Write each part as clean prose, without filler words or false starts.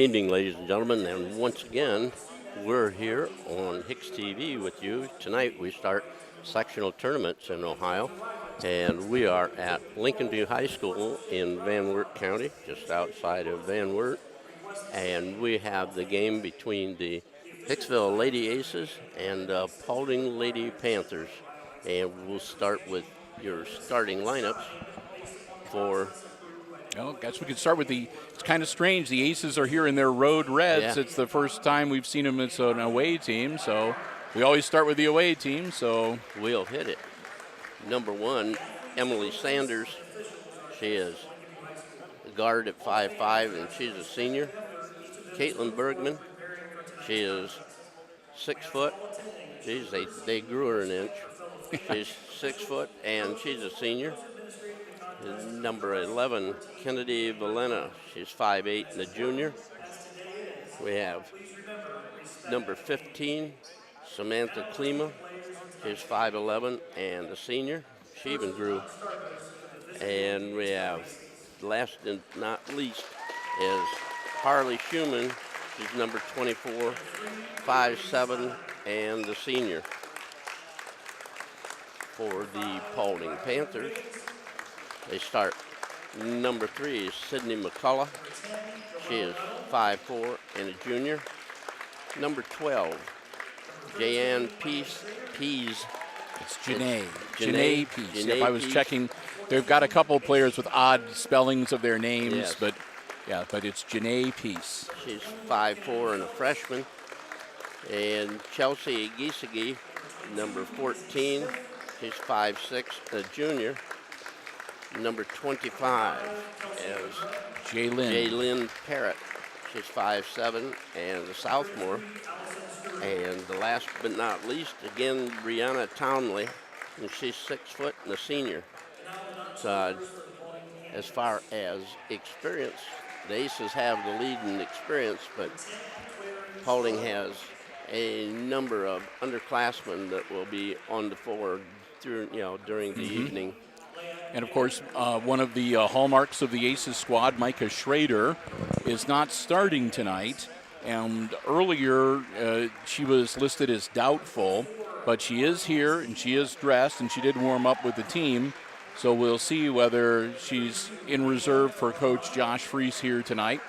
evening, ladies and gentlemen, and once again, we're here on HIX-TV with you. Tonight we start sectional tournaments in Ohio, and we are at Lincolnview High School in Van Wert County, just outside of Van Wert, and we have the game between the Hicksville Lady Aces and Paulding Lady Panthers, and we'll start with your starting lineups for... Well, I guess we could start with it's kind of strange. The Aces are here in their road reds. Yeah. It's the first time we've seen them as an away team, so we always start with the away team, so. We'll hit it. Number 1, Emily Sanders. She is a guard at 5'5", and she's a senior. Caitlin Bergman. She is 6 foot. They grew her an inch. She's 6 foot, and she's a senior. Number 11, Kennedy Valena. She's 5'8" and a junior. We have number 15, Samantha Klima. She's 5'11" and a senior. She even grew. And we have, last and not least, is Harley Schumann. She's number 24, 5'7", and the senior. For the Paulding Panthers, they start. Number 3 is Sydney McCullough. She is 5'4" and a junior. Number 12, Jayanne Pease. It's Janae. Janae Pease. If I was checking, they've got a couple players with odd spellings of their names, yes. but it's Janae Pease. She's 5'4" and a freshman. And Chelsea Gisagi, number 14. She's 5'6", a junior. Number 25 is Jaylyn Parrott. She's 5'7" and a sophomore. And the last but not least, again, Brianna Townley, and she's 6 foot and a senior. So as far as experience, the Aces have the lead in experience, but Paulding has a number of underclassmen that will be on the floor during the evening. And, of course, one of the hallmarks of the Aces squad, Micah Schrader, is not starting tonight. And earlier, she was listed as doubtful, but she is here, and she is dressed, and she did warm up with the team. So we'll see whether she's in reserve for Coach Josh Freese here tonight.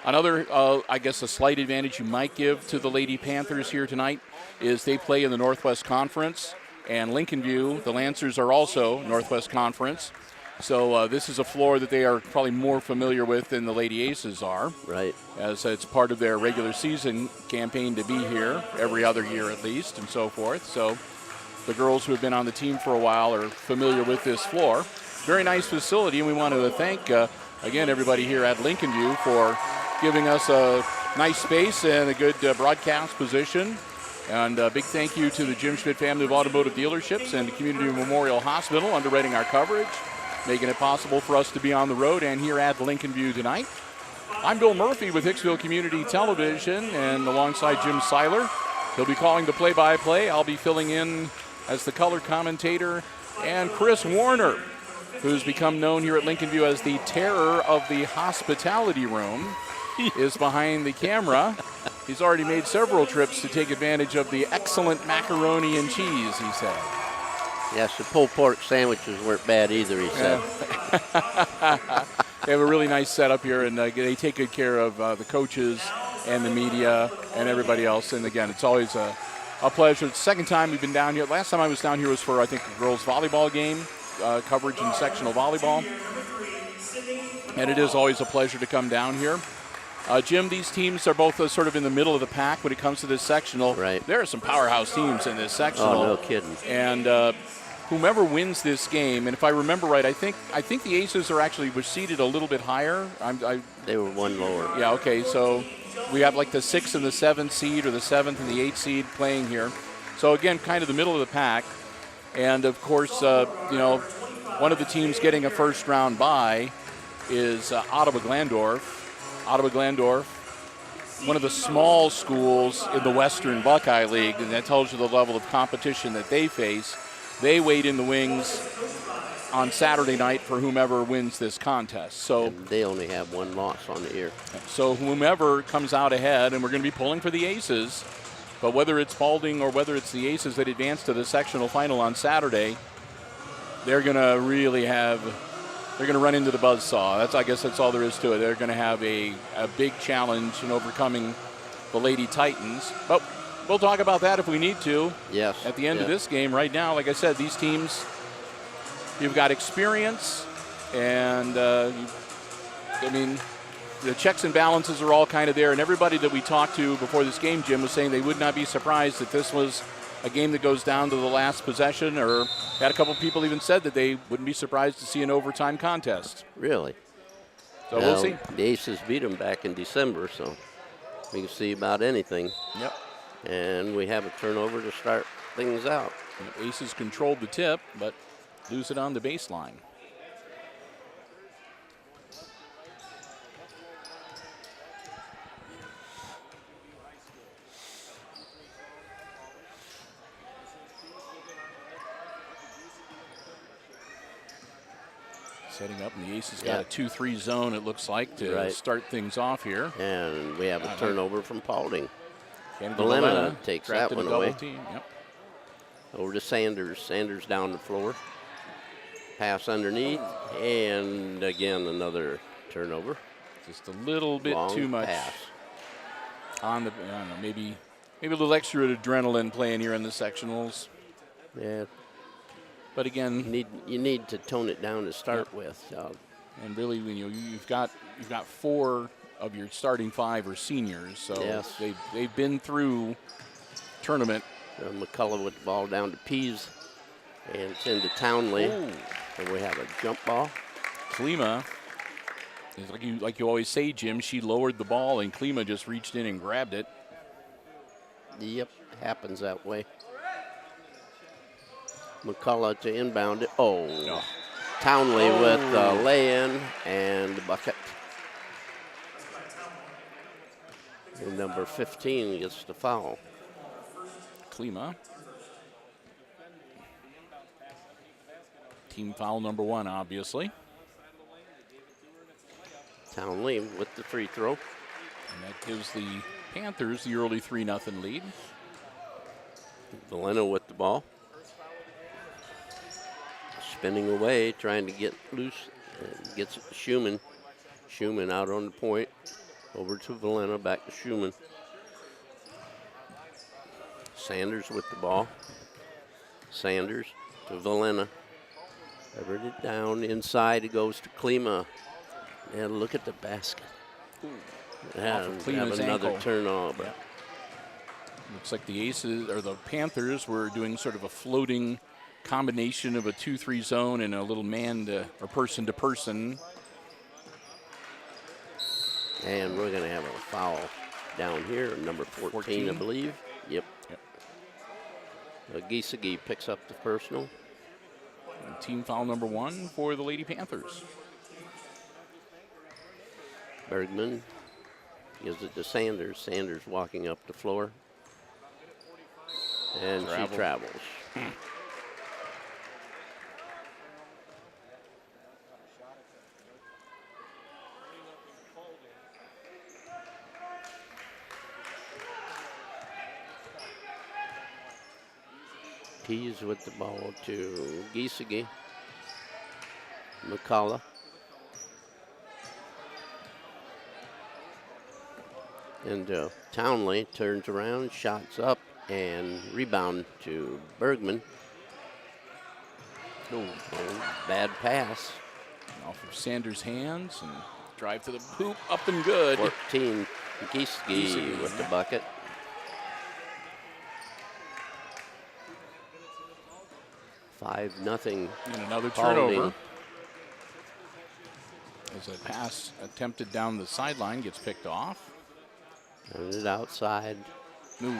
Another, I guess, a slight advantage you might give to the Lady Panthers here tonight is they play in the Northwest Conference. And Lincolnview, the Lancers, are also Northwest Conference. So this is a floor that they are probably more familiar with than the Lady Aces are. Right. As it's part of their regular season campaign to be here every other year at least and so forth. So the girls who have been on the team for a while are familiar with this floor. Very nice facility, and we want to thank, again, everybody here at Lincolnview for giving us a nice space and a good broadcast position. And a big thank you to the Jim Schmidt family of automotive dealerships and the Community Memorial Hospital underwriting our coverage, making it possible for us to be on the road and here at Lincolnview tonight. I'm Bill Murphy with Hicksville Community Television, and alongside Jim Seiler, he'll be calling the play-by-play. I'll be filling in as the color commentator, and Chris Warner, who's become known here at Lincolnview as the terror of the hospitality room, is behind the camera. He's already made several trips to take advantage of the excellent macaroni and cheese, he said. Yes, the pulled pork sandwiches weren't bad either, he said. They have a really nice setup here, and they take good care of the coaches and the media and everybody else. And, again, it's always a pleasure. It's the second time we've been down here. Last time I was down here was for, I think, a girls' volleyball game, coverage in sectional volleyball. And it is always a pleasure to come down here. Jim, these teams are both sort of in the middle of the pack when it comes to this sectional. Right. There are some powerhouse teams in this sectional. Oh, no kidding. And whomever wins this game, and if I remember right, I think the Aces were seeded a little bit higher. They were one lower. Yeah, okay, so we have like the 6th and the 7th seed, or the 7th and the 8th seed playing here. So again, kind of the middle of the pack. And of course, one of the teams getting a first round bye is Ottawa Glandorf. Ottawa Glandorf, one of the small schools in the Western Buckeye League, and that tells you the level of competition that they face. They wait in the wings on Saturday night for whomever wins this contest. So And they only have one loss on the year. So whomever comes out ahead, and we're going to be pulling for the Aces, but whether it's Paulding or whether it's the Aces that advance to the sectional final on Saturday, they're going to really have, they're going to run into the buzzsaw. I guess that's all there is to it. They're going to have a big challenge in overcoming the Lady Titans. But we'll talk about that if we need to. Yes. At the end of this game. Right now, like I said, these teams, you've got experience, and I mean, the checks and balances are all kind of there. And everybody that we talked to before this game, Jim, was saying they would not be surprised if this was a game that goes down to the last possession, or had a couple people even said that they wouldn't be surprised to see an overtime contest. Really? So we'll see. The Aces beat them back in December, so we can see about anything. Yep. And we have a turnover to start things out. The Aces controlled the tip, but lose it on the baseline. Setting up, and the Aces got a 2-3 zone, it looks like, to start things off here. And we have a turnover from Paulding. Valena takes that one away. Yep. Over to Sanders. Sanders down the floor. Pass underneath, and again another turnover. Just a little bit Long too much pass. on the, I don't know, maybe a little extra adrenaline playing here in the sectionals. Yeah. But again, You need to tone it down to start with. And really, you've got 4 of your starting 5 are seniors, so they've been through tournament. McCullough with the ball down to Pease, and it's into Townley. Ooh. And we have a jump ball. Klima, is like you always say, Jim, she lowered the ball, and Klima just reached in and grabbed it. Yep, happens that way. McCullough to inbound it. Oh. Townley with the lay-in and the bucket. And number 15 gets the foul. Klima. Team foul number 1, obviously. Townley with the free throw. And that gives the Panthers the early 3-0 lead. Valena with the ball. Spinning away, trying to get loose. Gets it to Schumann. Schumann out on the point. Over to Valena, back to Schumann. Sanders with the ball. Sanders to Valena. Covered it down inside. It goes to Klima. And look at the basket. And have another turnover. Yeah. Looks like the Aces or the Panthers were doing sort of a floating combination of a 2-3 zone and a little man to or person to person. And we're going to have a foul down here, number 14. I believe. Yep. Giesecke picks up the personal. And team foul number 1 for the Lady Panthers. Bergman gives it to Sanders. Sanders walking up the floor. And she travels. Pease with the ball to Giesecke. McCullough. And Townley turns around, shots up, and rebound to Bergman. Oh, bad pass. Off of Sanders' hands and drive to the hoop, up and good. 14, Giesecke with the bucket. $5-0. And another turnover. As a pass attempted down the sideline gets picked off. And it outside. Ooh.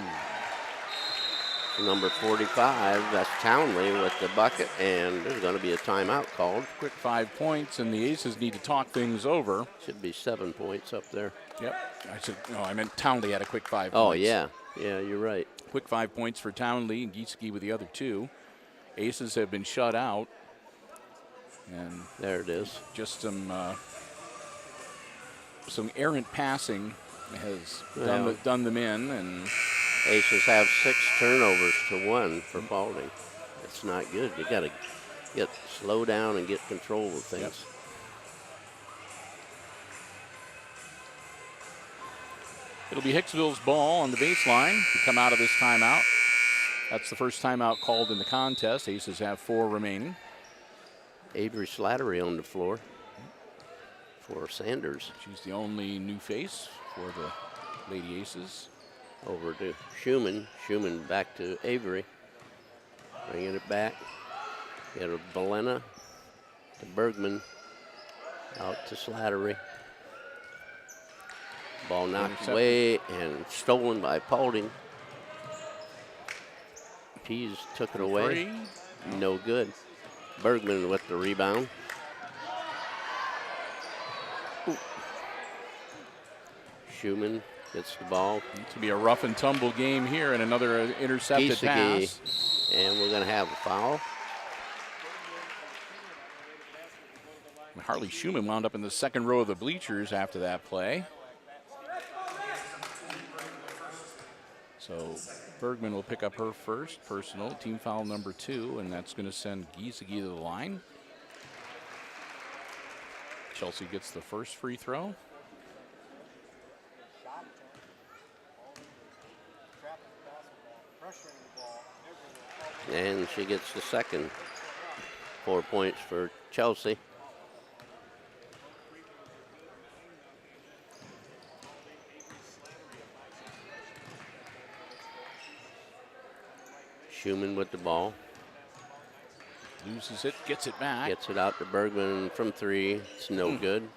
Number 45, that's Townley with the bucket, and there's going to be a timeout called. Quick 5 points, and the Aces need to talk things over. Should be 7 points up there. Yep. I meant Townley had a quick 5 points. Oh, yeah. Yeah, you're right. Quick 5 points for Townley and Giesecke with the other 2. Aces have been shut out. And there it is. just some errant passing has done them in. And Aces have 6 turnovers to 1 for Paulding. It's not good. You got to slow down and get control of things. Yep. It'll be Hicksville's ball on the baseline to come out of this timeout. That's the first timeout called in the contest. Aces have 4 remaining. Avery Slattery on the floor for Sanders. She's the only new face for the Lady Aces. Over to Schumann. Schumann back to Avery. Bringing it back. Get a Belena to Bergman. Out to Slattery. Ball knocked away and stolen by Paulding. Pease took it away. No good. Bergman with the rebound. Ooh. Schumann gets the ball. It's to be a rough and tumble game here, and another intercepted pass. And we're going to have a foul. Harley Schumann wound up in the second row of the bleachers after that play. So Bergman will pick up her first personal, team foul number 2, and that's going to send Giesecke to the line. Chelsea gets the first free throw. And she gets the second. 4 points for Chelsea. Schumann with the ball. Loses it, gets it back. Gets it out to Bergman from 3. It's no good.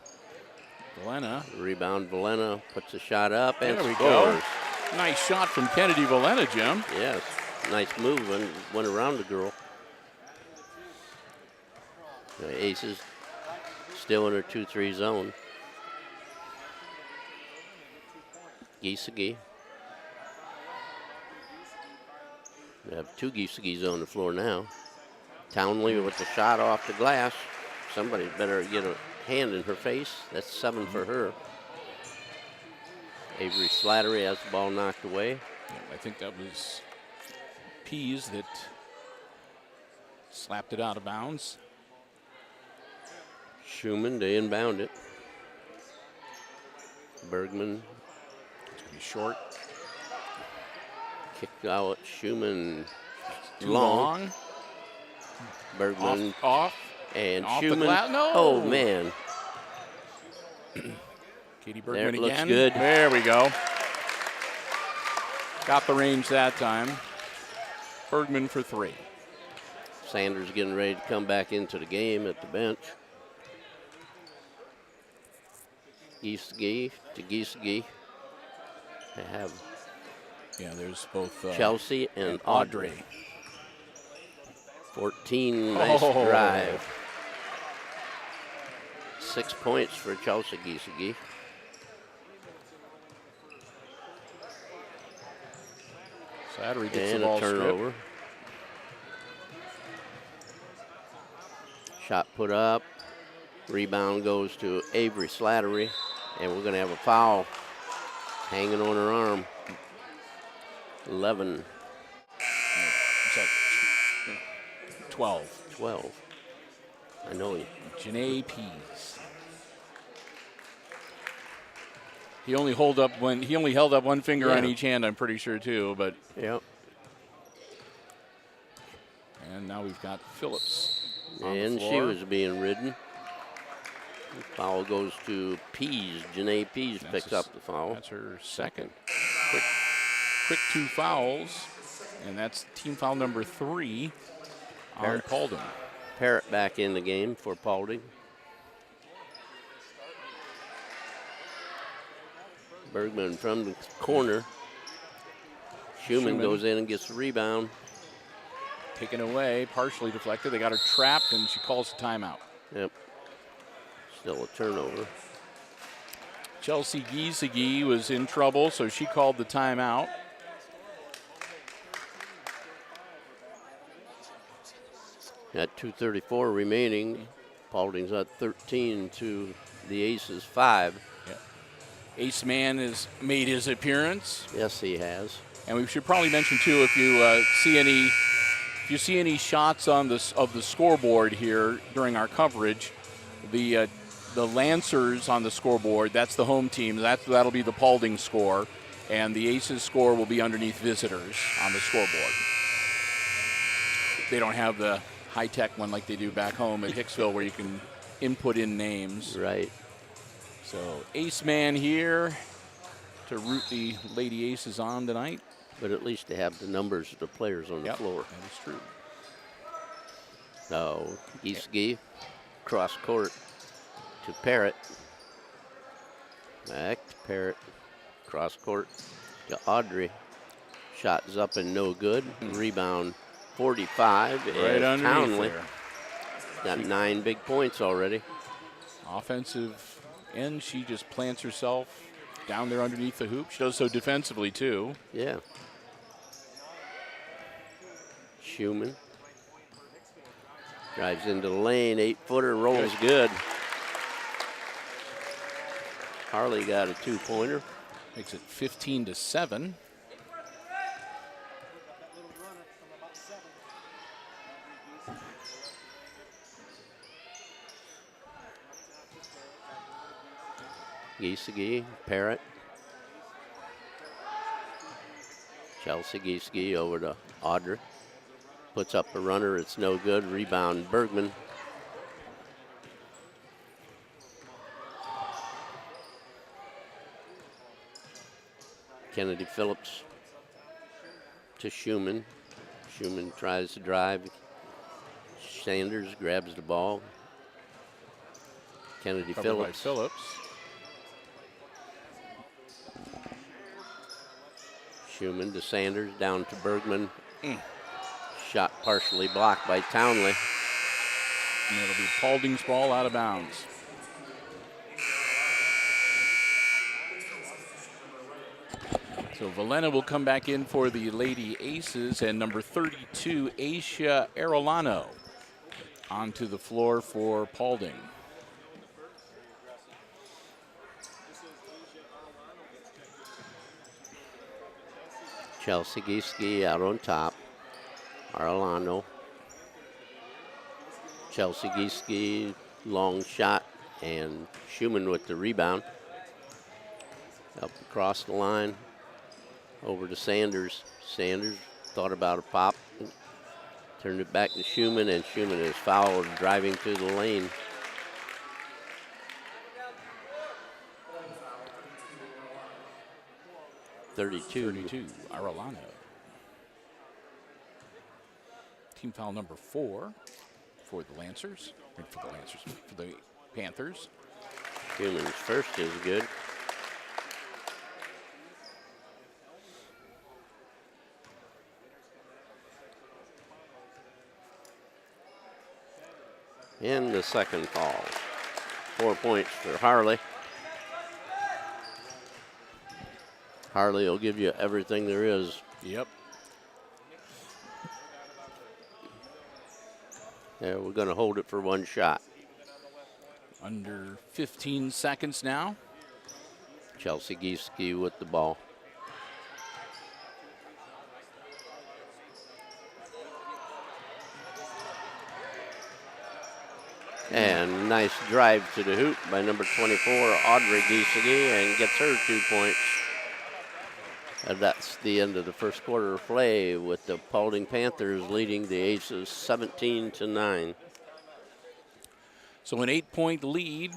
Valena. Rebound, Valena puts a shot up and there we scores. Go. Nice shot from Kennedy Valena, Jim. Yes, nice move and went around the girl. The Aces still in her 2-3 zone. Giesecke. We have 2 Giesecke's on the floor now. Townley with the shot off the glass. Somebody better get a hand in her face. That's 7 for her. Avery Slattery has the ball knocked away. Yeah, I think that was Pease that slapped it out of bounds. Schumann to inbound it. Bergman. It's going to be short. Kicked out. Schumann Too long. Bergman off. And off Schumann. No. Oh, man. Katie Bergman there, it again. looks good. There we go. Got the range that time. Bergman for 3. Sanders getting ready to come back into the game at the bench. Giesecke to Giesecke. They have there's both Chelsea and Audrey. 14, nice drive. 6 points for Chelsea Giesecke. Slattery gets And the ball a turnover. Shot put up. Rebound goes to Avery Slattery. And we're going to have a foul. Hanging on her arm. 11. 12. 12. I know he. Janae Pease. He only held up one finger on each hand, I'm pretty sure too, but Yep. And now we've got Phillips. And she was being ridden. The foul goes to Pease. Janae Pease picks up the foul. That's her second. Quick 2 fouls, and that's team foul number 3 on Paulding. Parrott back in the game for Paulding. Bergman from the corner. Schumann goes in and gets the rebound. Taken away, partially deflected. They got her trapped, and she calls a timeout. Yep. Still a turnover. Chelsea Giesecke was in trouble, so she called the timeout. Got 2:34 remaining. Paulding's up 13 to the Aces 5. Ace Man has made his appearance. Yes, he has. And we should probably mention too, if you see any shots on this of the scoreboard here during our coverage, the Lancers on the scoreboard, that's the home team. That'll be the Paulding score, and the Aces score will be underneath visitors on the scoreboard. They don't have the high-tech one like they do back home at Hicksville where you can input in names. Right. So Ace Man here to root the Lady Aces on tonight. But at least they have the numbers of the players on the floor. That is true. So Giesge, cross court to Parrott. Back to Parrott. Cross court to Audrey. Shot is up and no good. Rebound 45. Right underneath Townley. there. Got 9 big points already. Offensive end, she just plants herself down there underneath the hoop. She does so defensively too. Yeah. Schumann drives into the lane, 8-footer, rolls good. Harley got a 2-pointer. Makes it 15-7. Giesge, Parrott. Chelsea Giesge over to Audrey. Puts up a runner, it's no good. Rebound Bergman. Kennedy Phillips to Schumann. Schumann tries to drive. Sanders grabs the ball. Kennedy Covered Phillips. by Phillips. Schumann to Sanders, down to Bergman. Shot partially blocked by Townley. And it'll be Paulding's ball out of bounds. So Valena will come back in for the Lady Aces, and number 32, Aisha Arellano, onto the floor for Paulding. Chelsea Giesge out on top. Arellano. Chelsea Giesge, long shot, and Schumann with the rebound. Up across the line, over to Sanders. Sanders thought about a pop, turned it back to Schumann, and Schumann is fouled driving to the lane. .32, Arellano. Team foul number 4 for the Lancers, for the Panthers. Schumann's first is good. And the second foul. 4 points for Harley. Harley will give you everything there is. Yep. Yeah, we're going to hold it for one shot. Under 15 seconds now. Chelsea Giesge with the ball. And nice drive to the hoop by number 24, Audrey Giesge, and gets her 2 points. And that's the end of the first quarter of play, with the Paulding Panthers leading the Aces 17-9. So an 8-point lead,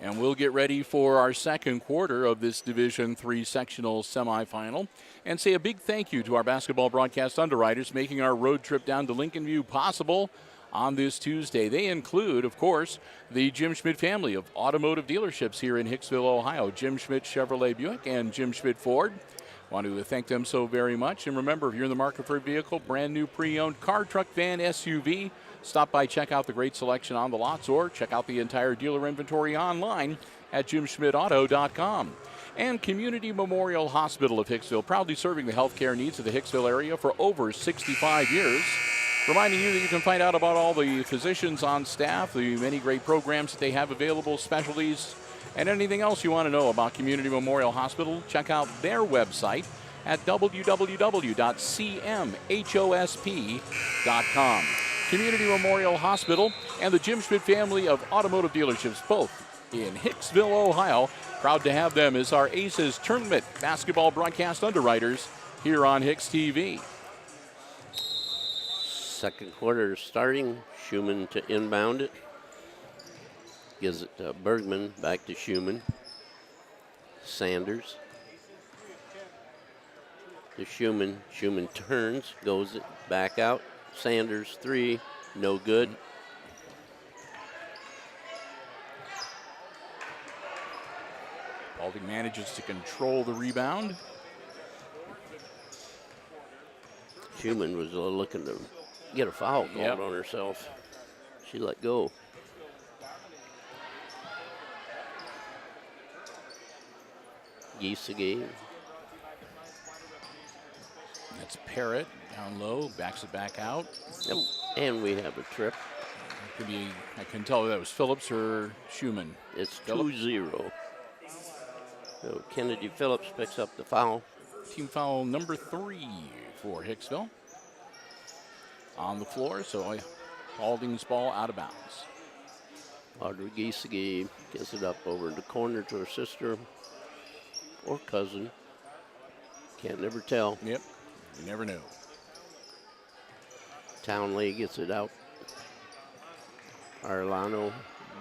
and we'll get ready for our second quarter of this Division III sectional semifinal, and say a big thank you to our basketball broadcast underwriters making our road trip down to Lincolnview possible on this Tuesday. They include, of course, the Jim Schmidt family of automotive dealerships here in Hicksville, Ohio, Jim Schmidt Chevrolet Buick and Jim Schmidt Ford. Want to thank them so very much. And remember, if you're in the market for a vehicle, brand new pre-owned car, truck, van, SUV, stop by, check out the great selection on the lots, or check out the entire dealer inventory online at jimschmidtauto.com. And Community Memorial Hospital of Hicksville, proudly serving the healthcare needs of the Hicksville area for over 65 years. Reminding you that you can find out about all the physicians on staff, the many great programs that they have available, specialties, and anything else you want to know about Community Memorial Hospital. Check out their website at www.cmhosp.com. Community Memorial Hospital and the Jim Schmidt family of automotive dealerships, both in Hicksville, Ohio. Proud to have them as our Aces Tournament basketball broadcast underwriters here on HIX-TV. Second quarter starting. Schumann to inbound it. Gives it to Bergman, back to Schumann. Sanders. To Schumann. Schumann turns, goes it back out. Sanders, three, no good. Paulding manages to control the rebound. Schumann was looking to get a foul called on herself. She let go. Giesecke. That's Parrott down low, backs it back out. Yep. And we have a trip. Could be, I couldn't tell if that was Phillips or Schumann. It's 2-0. So Kennedy Phillips picks up the foul. Team foul number 3 for Hicksville. On the floor, so Paulding's ball out of bounds. Audrey Giesecke gets it up over in the corner to her sister or cousin. Can't never tell. Yep, you never know. Townley gets it out. Arlano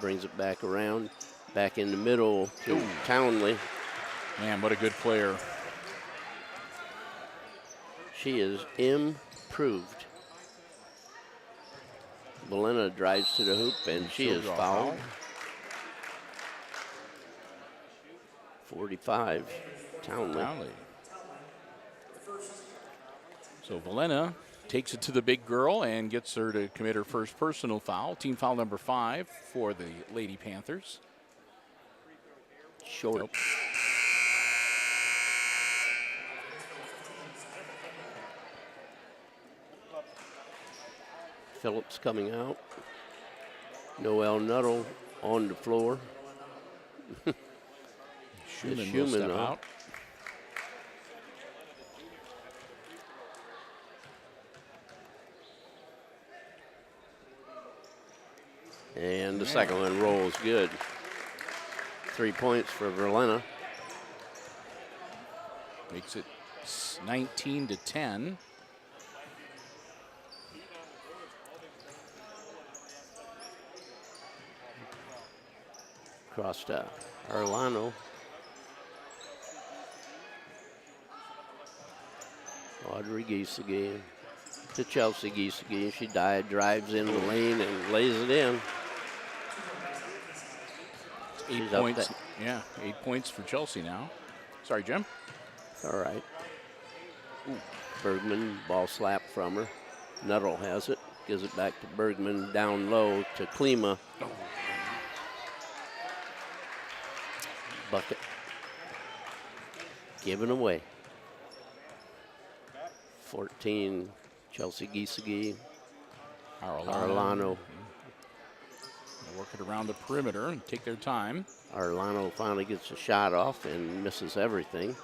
brings it back around. Back in the middle to Townley. Man, what a good player. She is improved. Belena drives to the hoop, and she is fouled. 45, Townley. So Belena takes it to the big girl and gets her to commit her first personal foul. Team foul number 5 for the Lady Panthers. Short. Nope. Phillips coming out. Noel Nuttall on the floor. Schumann will step out. And the second one rolls good. 3 points for Verlena. Makes it 19-10. Cross to Arlano. Audrey Giesecke to Chelsea Giesecke. She drives in the lane and lays it in. 8 points. Yeah, 8 points for Chelsea now. Sorry, Jim. All right. Ooh. Bergman, ball slap from her. Nuttall has it. Gives it back to Bergman. Down low to Klima. Oh. Bucket. Given away. 14, Chelsea Giesecke. Arlano. Work it around the perimeter and take their time. Arlano finally gets a shot off and misses everything.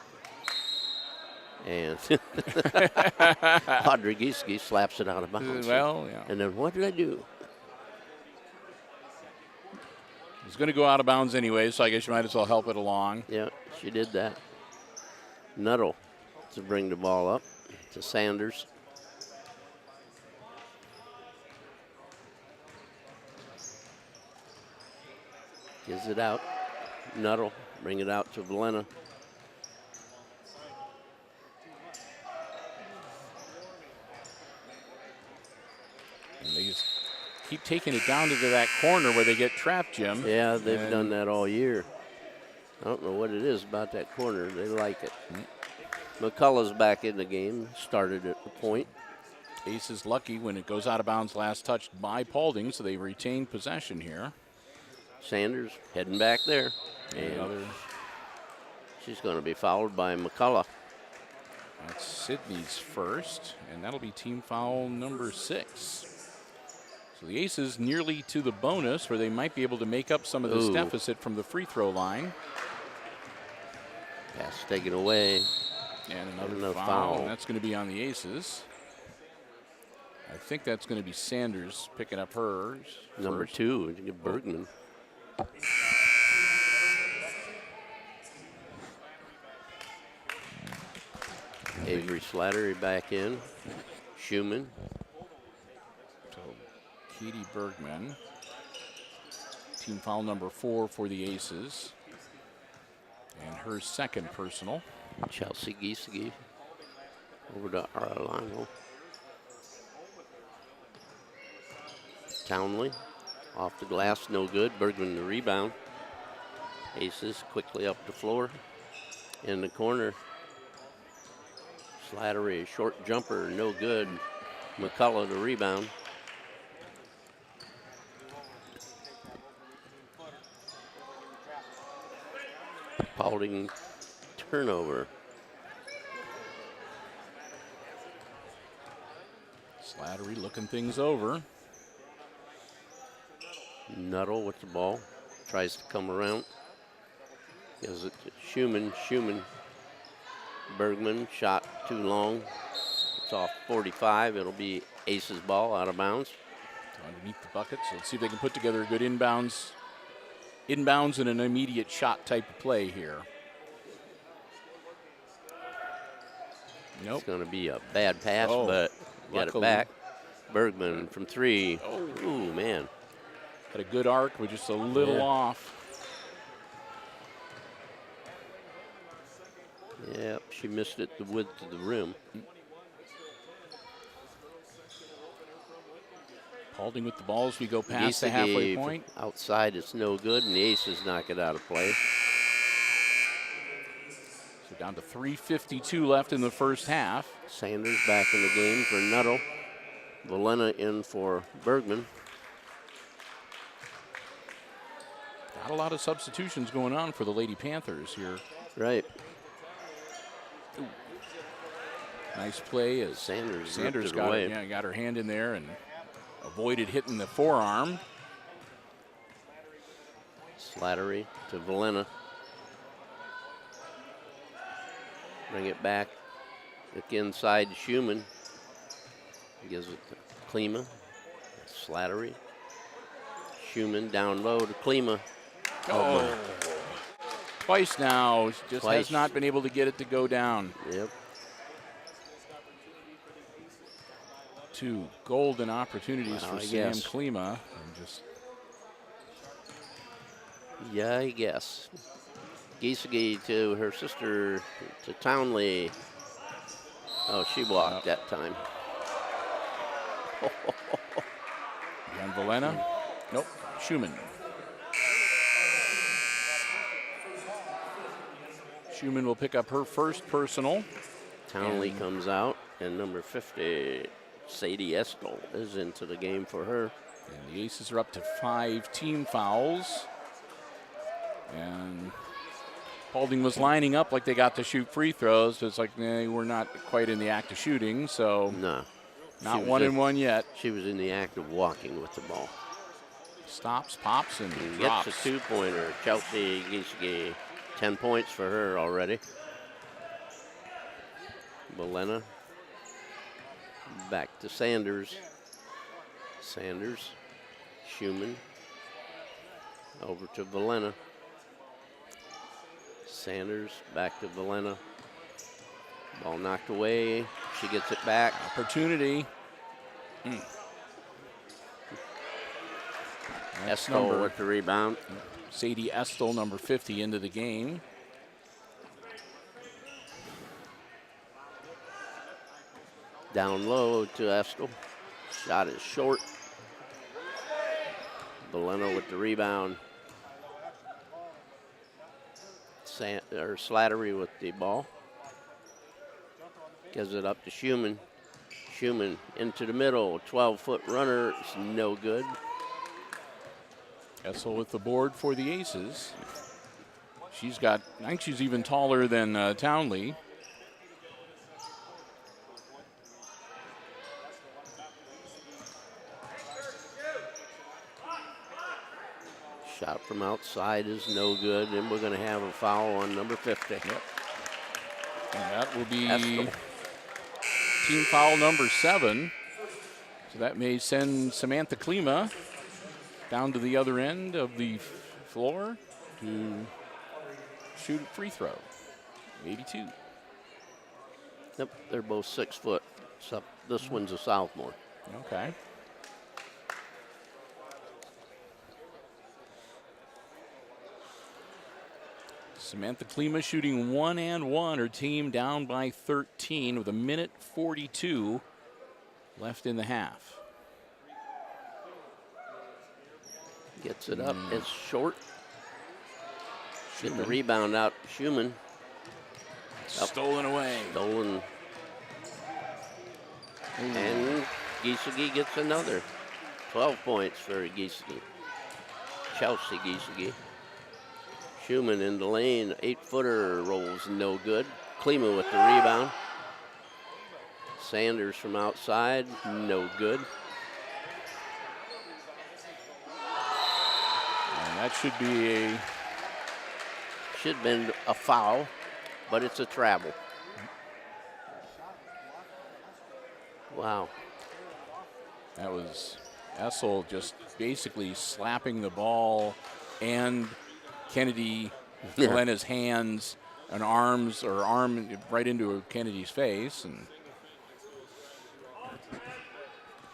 And Audrey Giesecke slaps it out of bounds. Well, yeah. And then what did I do? It's going to go out of bounds anyway, so I guess you might as well help it along. Yeah, she did that. Nuttall to bring the ball up to Sanders. Gives it out. Nuttall, bring it out to Valena. And they just keep taking it down to that corner where they get trapped, Jim. Yeah, they've done that all year. I don't know what it is about that corner. They like it. McCullough's back in the game, started at the point. Ace is lucky when it goes out of bounds, last touched by Paulding, so they retain possession here. Sanders heading back there. And she's going to be fouled by McCullough. That's Sydney's first, and that'll be team foul number 6. So the Aces nearly to the bonus, where they might be able to make up some of this deficit from the free throw line. Pass taken away. And another foul. And that's going to be on the Aces. I think that's going to be Sanders picking up hers. Number 2, Bergman. Avery Slattery back in. Schumann. So Katie Bergman. Team foul number 4 for the Aces. And her second personal. Chelsea Giesecke over to Arlano. Townley off the glass, no good. Bergman the rebound. Aces quickly up the floor. In the corner. Slattery, short jumper, no good. McCullough the rebound. Paulding turnover. Slattery looking things over. Nuttall with the ball. Tries to come around. Gives it to Schumann. Schumann. Bergman shot too long. It's off 45. It'll be Aces ball out of bounds. Underneath the bucket. So let's see if they can put together a good inbounds and an immediate shot type of play here. Nope. It's going to be a bad pass, but got it luckily. back. Bergman from 3. Ooh, man. Had a good arc, but just a little off. Yep, she missed it the width of the rim. Paulding with the ball as we go past the halfway point. Outside, it's no good, and the Aces knock it out of play. So down to 3:52 left in the first half. Sanders back in the game for Nuttall. Valena in for Bergman. Not a lot of substitutions going on for the Lady Panthers here. Right. Ooh. Nice play as Sanders got away. got her hand in there and avoided hitting the forearm. Slattery to Valena. Bring it back. Look inside to Schumann. Gives it to Klima. Slattery. Schumann down low to Klima. Oh. Twice now. Just has not been able to get it to go down. Yep. 2 golden opportunities for Sam Klima. Yeah, I guess. Giesecke to her sister, to Townley. Oh, she blocked that time. And Valena. Nope. Schumann. Schumann will pick up her first personal. Townley comes out, and number 50, Sadie Estel, is into the game for her. And the Aces are up to 5 team fouls. And Paulding was lining up like they got to shoot free throws. So it's like, we're not quite in the act of shooting, so no, not 1 and 1 yet. She was in the act of walking with the ball. Stops, pops, and gets drops. a 2-pointer. Chelsea Giesecke, 10 points for her already. Valena back to Sanders. Sanders, Schumann, over to Valena. Sanders back to Valena. Ball knocked away. She gets it back. Opportunity. Estel with the rebound. Sadie Estel, number 50, into the game. Down low to Estel. Shot is short. Valena with the rebound. Slattery with the ball. Gives it up to Schumann. Schumann into the middle. 12-foot runner. It's no good. Estel with the board for the Aces. I think she's even taller than Townley. Shot from outside is no good, and we're going to have a foul on number 50. Yep. And that will be Haskell. team foul number 7. So that may send Samantha Klima down to the other end of the floor to shoot a free throw. 82. Yep, they're both 6 foot. So this one's a sophomore. Okay. Samantha Klima shooting 1 and 1. Her team down by 13 with 1:42 left in the half. Gets it up. It's short. Get the rebound out. Schumann. Stolen away. Stolen. And Giesecke gets another. 12 points for Giesecke. Chelsea Giesecke. Schumann in the lane. 8-footer rolls no good. Klima with the rebound. Sanders from outside. No good. And that should be Should have been a foul, but it's a travel. Wow. that was Essel just basically slapping the ball and Kennedy Helena's hands and arm right into Kennedy's face. And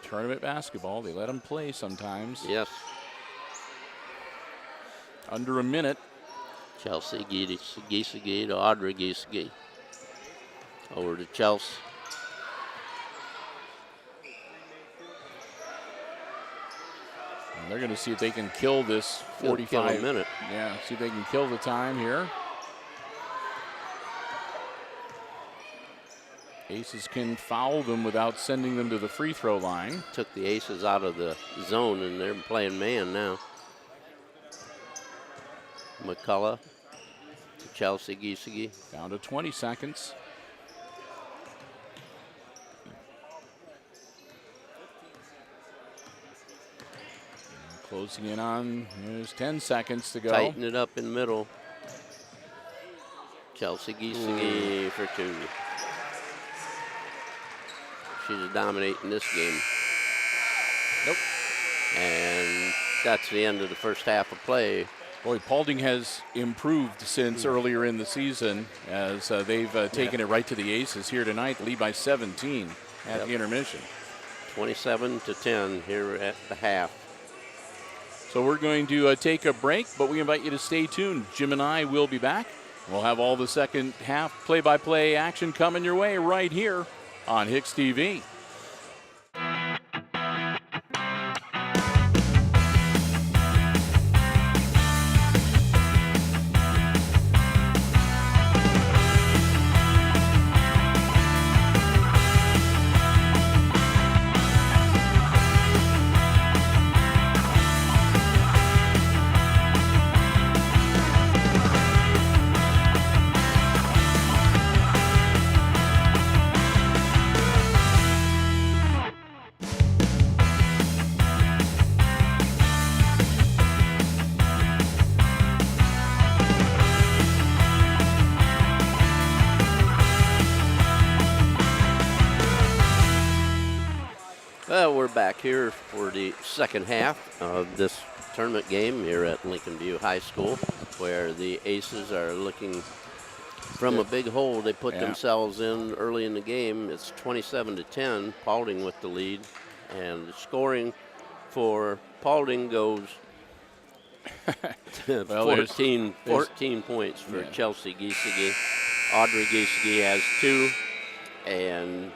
tournament basketball, they let them play sometimes. Yes. Under a minute. Chelsea Giesecke to Audrey Giesecke. Over to Chelsea. And they're going to see if they can kill this Kill a 45 minute. Yeah, see if they can kill the time here. Aces can foul them without sending them to the free throw line. Took the Aces out of the zone, and they're playing man now. McCullough to Chelsea Giesecke. Down to 20 seconds. Closing in on, there's 10 seconds to go. Tighten it up in middle. Chelsea Giesecke for 2. She's dominating this game. Nope. And that's the end of the first half of play. Boy, Paulding has improved since earlier in the season as they've taken it right to the Aces here tonight, lead by 17 at the intermission. 27-10 here at the half. So we're going to take a break, but we invite you to stay tuned. Jim and I will be back. We'll have all the second half play-by-play action coming your way right here on HIX-TV. Well, we're back here for the second half of this tournament game here at Lincolnview High School, where the Aces are looking from a big hole they put themselves in early in the game. It's 27-10, Paulding with the lead, and the scoring for Paulding goes to 14 points for Chelsea Giesecke. Audrey Giesecke has 2, and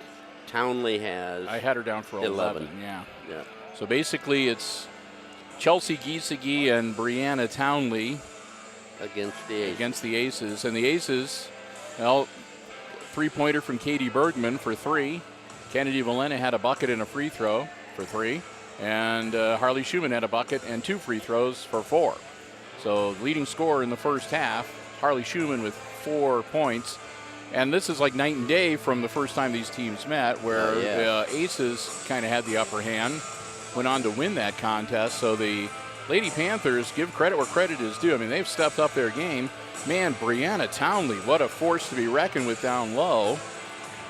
Townley has. I had her down for 11. Yeah. So basically, it's Chelsea Giesecke and Brianna Townley against the Aces. And the Aces, well, 3-pointer from Katie Bergman for 3. Kennedy Valena had a bucket and a free throw for 3. And Harley Schumann had a bucket and 2 free throws for 4. So leading scorer in the first half, Harley Schumann with 4 points. And this is like night and day from the first time these teams met, where the Aces kind of had the upper hand, went on to win that contest. So the Lady Panthers, give credit where credit is due. I mean, they've stepped up their game. Man, Brianna Townley, what a force to be reckoned with down low.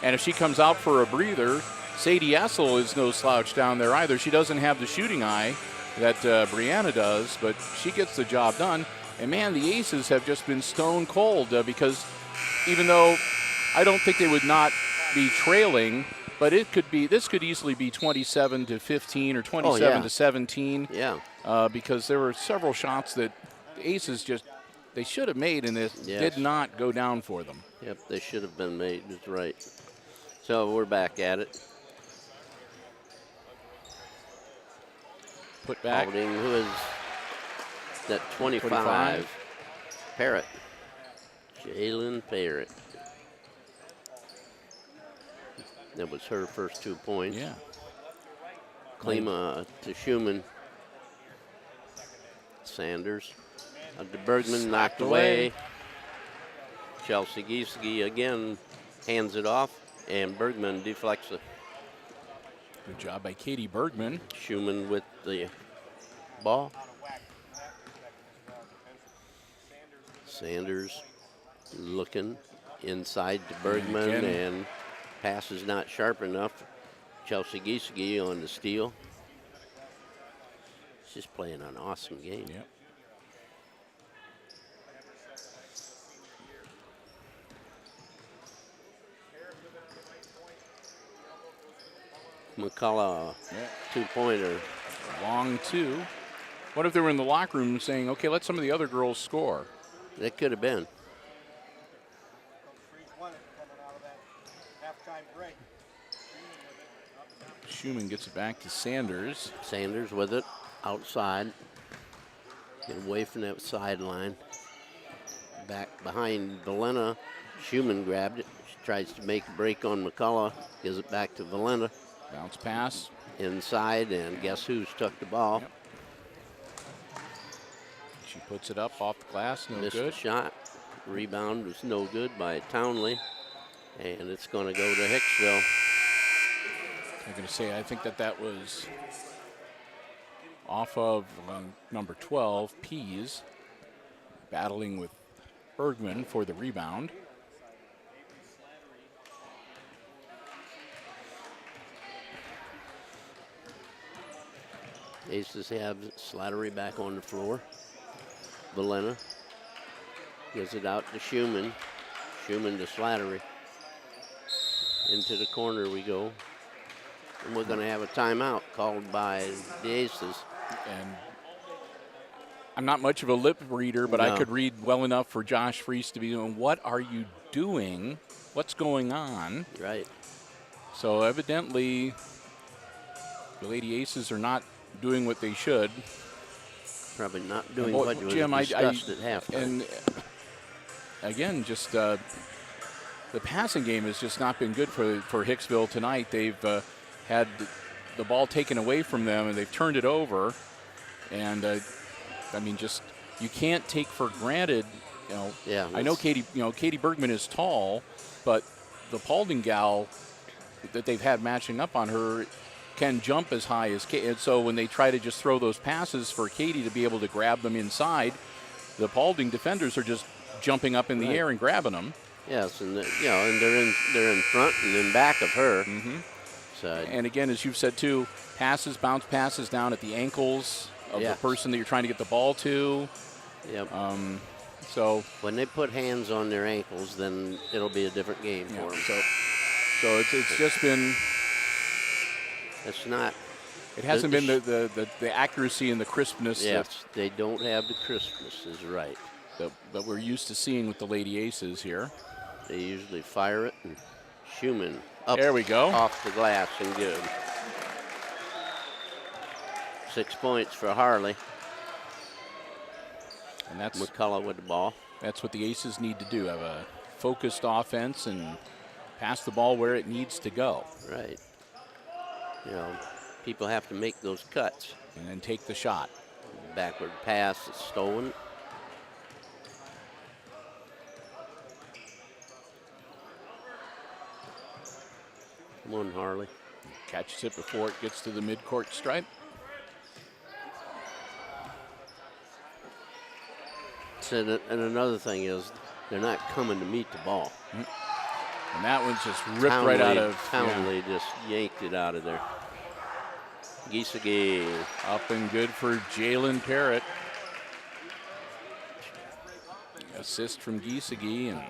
And if she comes out for a breather, Sadie Essel is no slouch down there either. She doesn't have the shooting eye that Brianna does, but she gets the job done. And man, the Aces have just been stone cold because even though I don't think they would not be trailing, but this could easily be 27-15 or 27-17. Yeah. Because there were several shots that the Aces they should have made, and it did not go down for them. Yep, they should have been made. That's right. So we're back at it. Put back. Paulding, who is that 25? Parrott. Jalen Parrott. That was her first 2 points. Yeah. Klima to Schumann. Sanders. To Bergman, knocked away. Chelsea Gieseke again hands it off, and Bergman deflects it. Good job by Katie Bergman. Schumann with the ball. Sanders looking inside to Bergman, and pass is not sharp enough. Chelsea Gieseke on the steal. She's playing an awesome game. Yep. McCullough, 2-pointer. Long two. What if they were in the locker room saying, okay, let some of the other girls score? That could have been. Schumann gets it back to Sanders. Sanders with it outside. Get away from that sideline. Back behind Valena. Schumann grabbed it. She tries to make a break on McCullough. Gives it back to Valena. Bounce pass. Inside, and guess who's took the ball? Yep. She puts it up off the glass, no Missed good. the shot. Rebound was no good by Townley. And it's going to go to Hicksville. I'm going to say, I think that was off of number 12, Pease, battling with Bergman for the rebound. Aces have Slattery back on the floor. Valena gives it out to Schumann. Schumann to Slattery. Into the corner we go. And we're going to have a timeout called by the Aces. And I'm not much of a lip reader, but I could read well enough for Josh Freese to be doing, what are you doing? What's going on? Right. So evidently the Lady Aces are not doing what they should. Probably not doing what you Jim, discussed at halftime. And again, just the passing game has just not been good for Hicksville tonight. They've had the ball taken away from them, and they've turned it over. And I mean, just you can't take for granted. You know, yeah, I know Katie Bergman is tall, but the Paulding gal that they've had matching up on her can jump as high as Katie. And so when they try to just throw those passes for Katie to be able to grab them inside, the Paulding defenders are just jumping up in the air and grabbing them. Yes, and and they're in front and in back of her. Mm-hmm. So, and again, as you've said too, bounce passes down at the ankles of the person that you're trying to get the ball to. Yep. So when they put hands on their ankles, then it'll be a different game for them. So it's just been. It's not. It hasn't been the accuracy and the crispness. Yes, they don't have the crispness. Is right. That we're used to seeing with the Lady Aces here. They usually fire it, and Schumann up. There we go. Off the glass and good. 6 points for Harley. And that's McCullough with the ball. That's what the Aces need to do, have a focused offense and pass the ball where it needs to go. Right. You know, people have to make those cuts. And then take the shot. Backward pass is stolen. Come on, Harley. Catches it before it gets to the midcourt stripe. And another thing is they're not coming to meet the ball. And that one's just ripped right out of. Townley just yanked it out of there. Giesecke. Up and good for Jalen Parrott. Assist from Giesecke, and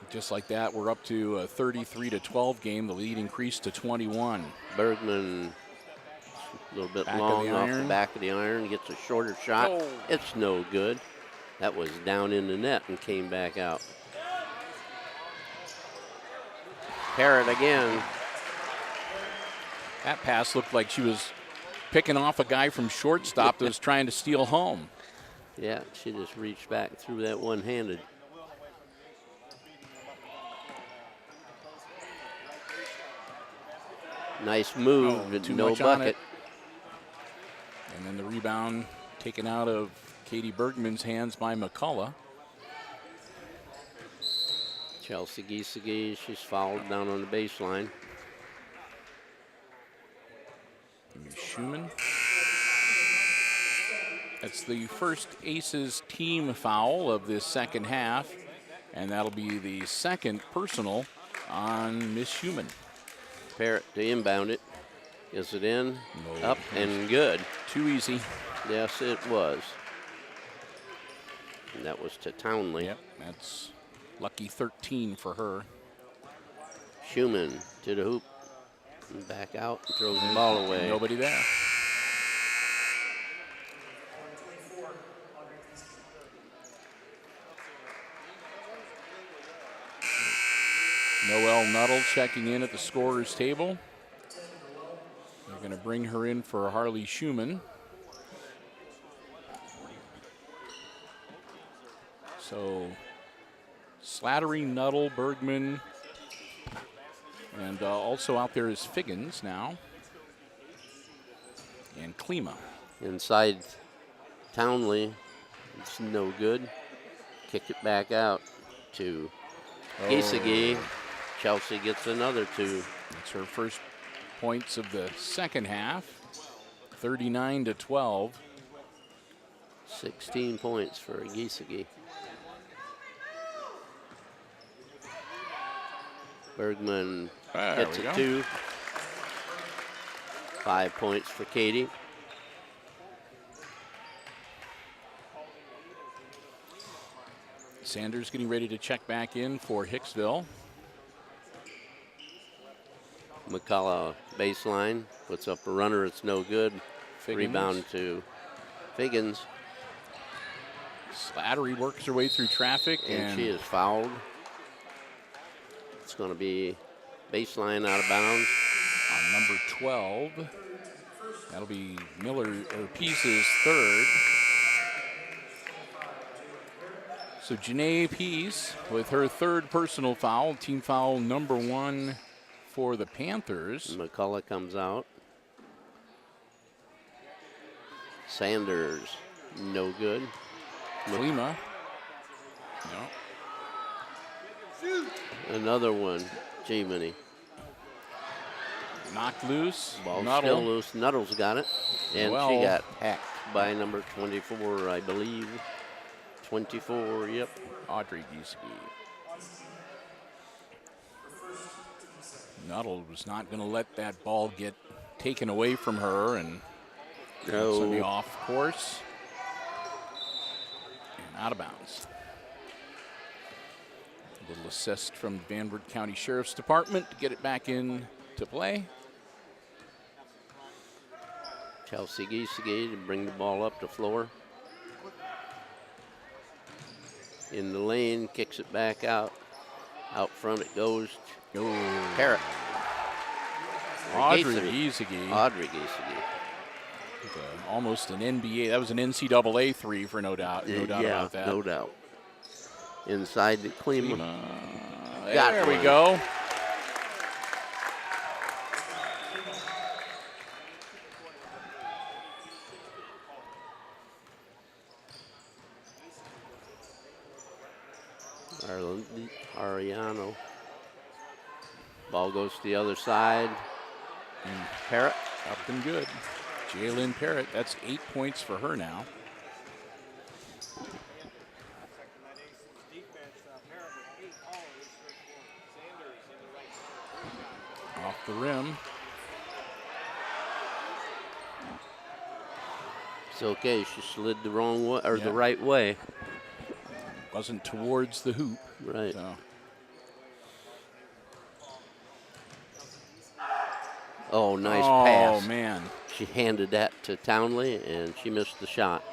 just like that, we're up to a 33-12 game. The lead increased to 21. Bergman, a little bit long off the back of the iron, gets a shorter shot. Oh. It's no good. That was down in the net and came back out. Parrott again. That pass looked like she was picking off a guy from shortstop that was trying to steal home. Yeah, she just reached back through that one-handed. Nice move, but no bucket. And then the rebound taken out of Katie Bergman's hands by McCullough. Chelsea Giesecke, she's fouled down on the baseline. Schumann. That's the first Aces team foul of this second half, and that'll be the second personal on Miss Schumann. Parrott to inbound it. Is it in? No. Up and good. Too easy. Yes, it was. And that was to Townley. Yep, that's lucky 13 for her. Schumann to the hoop. And back out and throws the ball away. Nobody there. Noelle Nuttall checking in at the scorer's table. They're going to bring her in for Harley Schumann. So Slattery, Nuttall, Bergman, and also out there is Figgins now. And Klima. Inside Townley. It's no good. Kick it back out to Giesecke. Chelsea gets another two. That's her first points of the second half. 39-12. 16 points for Giesecke. Bergman hits a two. 5 points for Katie. Sanders getting ready to check back in for Hicksville. McCullough baseline, puts up a runner, it's no good. Figgins. Rebound to Figgins. Slattery works her way through traffic. And she is fouled. It's going to be baseline out of bounds. On number 12. That'll be Miller, or Peace's third. So Janae Peace with her third personal foul, team foul number 1 for the Panthers. McCullough comes out. Sanders, no good. Klima. No. Another one, Jiminy. Knocked loose. Ball Nuttall. still loose. Nuttall's got it. And she got hacked by number 24, I believe. 24, yep. Audrey Giesecke. Nuttall was not going to let that ball get taken away from her, and it's going to be off course and out of bounds. A little assist from the Van Wert County Sheriff's Department to get it back in to play. Chelsea Giesecke to bring the ball up the floor. In the lane, kicks it back out. Out front it goes. Parrott. Audrey Giesecke. Audrey Giesecke. Almost an NBA. That was an NCAA three for no doubt. No doubt about that. No doubt. Inside the Klima. There we go. Ariano. Ball goes to the other side. And Parrott. Up and good. Jalen Parrott, that's 8 points for her now. the rim. It's okay. She slid the wrong way or Yeah. the right way. Wasn't towards the hoop. Right. So. Oh, nice pass. Oh, man. She handed that to Townley, and she missed the shot.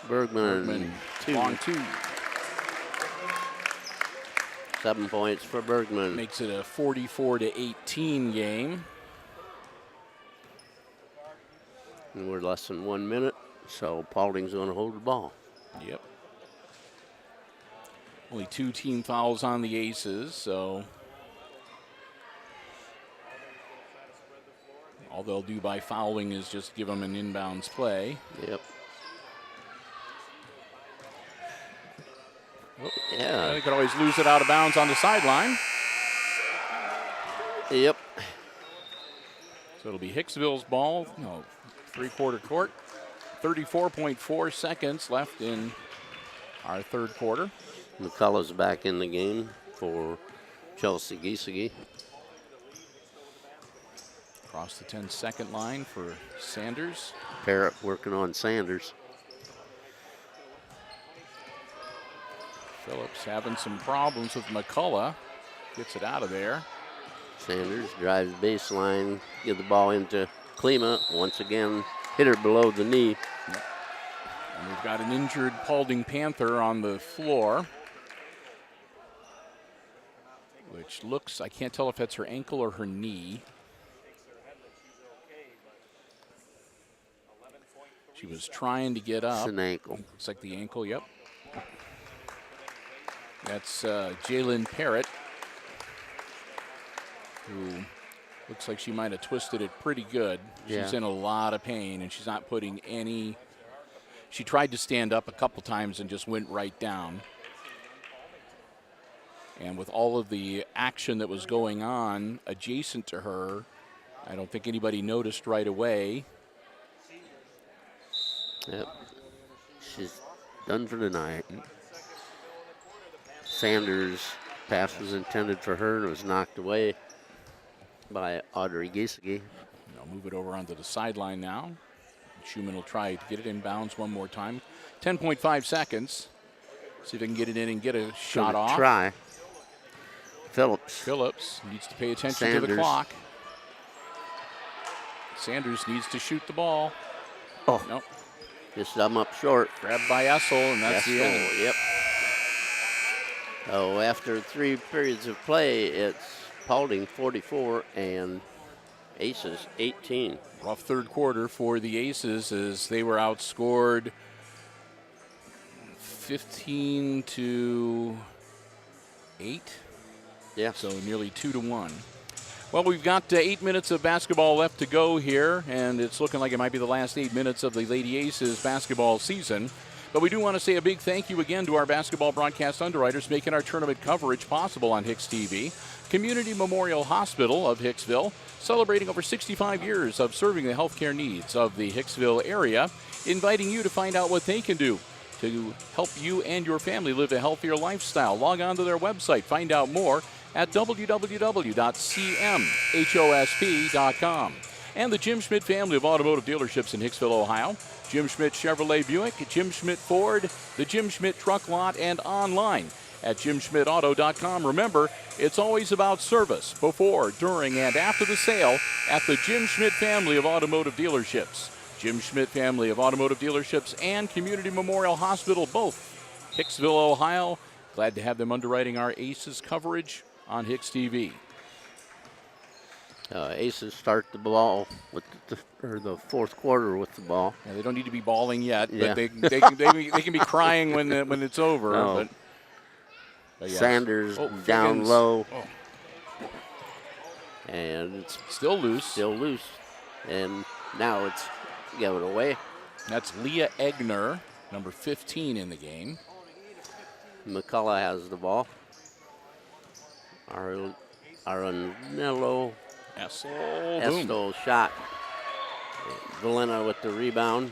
Bergman, long two. 7 points for Bergman. Makes it a 44-18 game. And we're less than 1 minute, so Paulding's going to hold the ball. Yep. Only 2 team fouls on the Aces, so all they'll do by fouling is just give them an inbounds play. Yep. Oh, Yeah. they could always lose it out of bounds on the sideline. Yep. So it'll be Hicksville's ball. No, three-quarter court. 34.4 seconds left in our third quarter. McCullough's back in the game for Chelsea Giesecke. Across the 10-second line for Sanders. Parrott working on Sanders. Phillips having some problems with McCullough. Gets it out of there. Sanders drives baseline, get the ball into Klima. Once again, hit her below the knee. And we've got an injured Paulding Panther on the floor, which looks, I can't tell if that's her ankle or her knee. She was trying to get up. It's an ankle. Looks like the ankle, yep. That's Jalen Parrott, who looks like she might have twisted it pretty good. Yeah. She's in a lot of pain, and she's not putting any. She tried to stand up a couple times and just went right down. And with all of the action that was going on adjacent to her, I don't think anybody noticed right away. Yep. She's done for the night. Sanders' pass was intended for her and was knocked away by Audrey Giesecke. I'll move it over onto the sideline now. Schumann will try to get it inbounds one more time. 10.5 seconds. See if they can get it in and get a shot Gonna off. Try. Phillips needs to pay attention to the Sanders. clock. Sanders needs to shoot the ball. Oh, Nope. just I'm up short. Grabbed by Essel, and that's the end. Yep. Oh, after 3 periods of play, it's Paulding 44 and Aces 18. Rough third quarter for the Aces as they were outscored 15-8. Yeah. So nearly 2-1. Well, we've got 8 minutes of basketball left to go here, and it's looking like it might be the last 8 minutes of the Lady Aces basketball season. But we do want to say a big thank you again to our basketball broadcast underwriters making our tournament coverage possible on HIX-TV. Community Memorial Hospital of Hicksville, celebrating over 65 years of serving the healthcare needs of the Hicksville area, inviting you to find out what they can do to help you and your family live a healthier lifestyle. Log on to their website, find out more at www.cmhosp.com. And the Jim Schmidt family of automotive dealerships in Hicksville, Ohio. Jim Schmidt Chevrolet Buick, Jim Schmidt Ford, the Jim Schmidt Truck Lot, and online at jimschmidtauto.com. Remember, it's always about service before, during, and after the sale at the Jim Schmidt family of automotive dealerships. Jim Schmidt family of automotive dealerships and Community Memorial Hospital, both Hicksville, Ohio. Glad to have them underwriting our Aces coverage on HIX-TV. Aces start the ball with the fourth quarter with the ball. Yeah, they don't need to be balling yet, Yeah. but they can be crying when it's over. No. But yes. Sanders Oh, down Figgins. low, Oh, and it's still loose. still loose. And now it's given away. That's Leah Egner, number 15 in the game. McCullough has the ball. Aranello Essel, boom. shot. Valena with the rebound.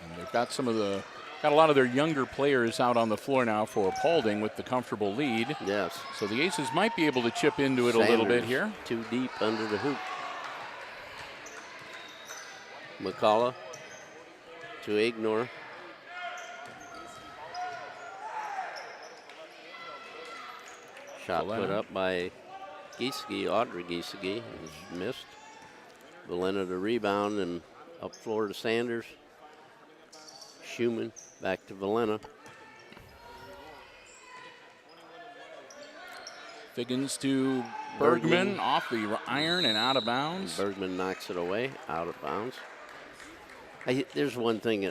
And they've got some of the got a lot of their younger players out on the floor now for Paulding with the comfortable lead. Yes. So the Aces might be able to chip into it a little bit here. Too deep under the hoop. McCullough to ignore. Shot put up by Giesecke, Audrey Giesecke, is missed. Valena to rebound and up floor to Sanders. Schumann back to Valena. Figgins to Bergman off the iron and out of bounds. Bergman knocks it away, out of bounds. There's one thing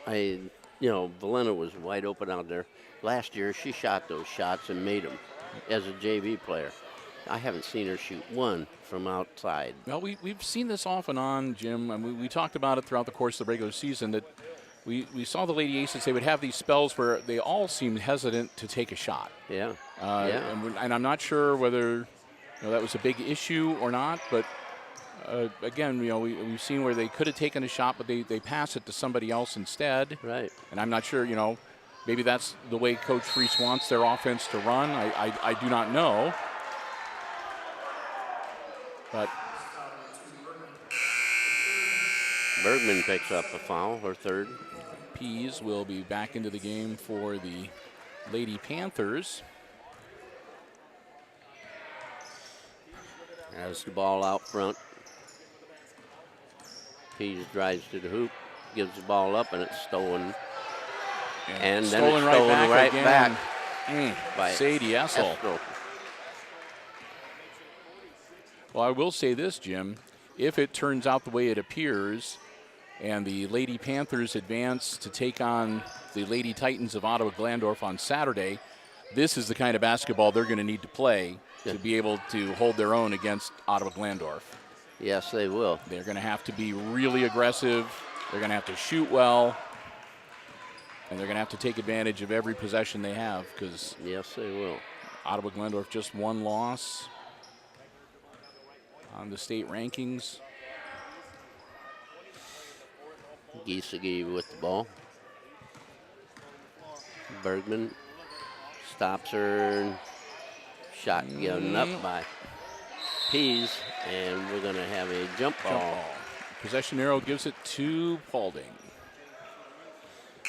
Valena was wide open out there. Last year, she shot those shots and made them as a JV player. I haven't seen her shoot one from outside. Well, we've seen this off and on, Jim, and we talked about it throughout the course of the regular season that we saw the Lady Aces, they would have these spells where they all seemed hesitant to take a shot. Yeah. And I'm not sure whether that was a big issue or not, but again, we've seen where they could have taken a shot, but they pass it to somebody else instead. Right. And I'm not sure, maybe that's the way Coach Freese wants their offense to run. I do not know. But Bergman picks up a foul, her third. Pease will be back into the game for the Lady Panthers. Has the ball out front. Pease drives to the hoop, gives the ball up, and it's stolen. And then it's stolen right back by Sadie Essel. Essel. Well, I will say this, Jim. If it turns out the way it appears and the Lady Panthers advance to take on the Lady Titans of Ottawa-Glandorf on Saturday, this is the kind of basketball they're going to need to play to be able to hold their own against Ottawa-Glandorf. Yes, they will. They're going to have to be really aggressive. They're going to have to shoot well. And they're going to have to take advantage of every possession they have because yes, they will. Ottawa-Glandorf just one loss on the state rankings. Giesecke with the ball. Bergman stops her. Shot given up by Pease, and we're going to have a jump ball. Possession arrow gives it to Paulding.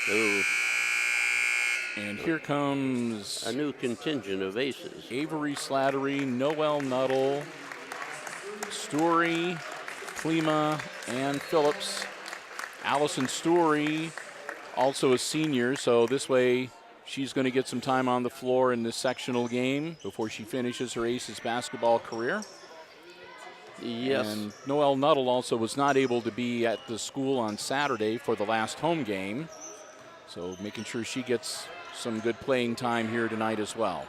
Ooh. And here comes a new contingent of aces. Avery Slattery, Noel Nuttall, Story, Klima, and Phillips. Allison Story, also a senior, so this way she's going to get some time on the floor in this sectional game before she finishes her Aces basketball career. Yes. And Noel Nuttall also was not able to be at the school on Saturday for the last home game, so making sure she gets some good playing time here tonight as well.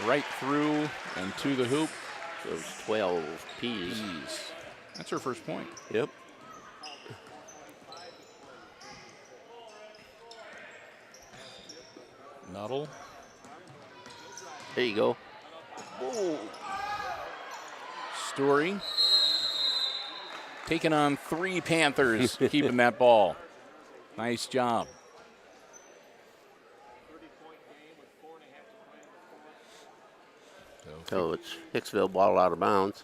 Right through and to the hoop. Those 12 P's. That's her first point. Yep. Nuttall. There you go. Whoa. Story. Taking on 3 Panthers, keeping that ball. Nice job. So it's Hicksville ball out of bounds.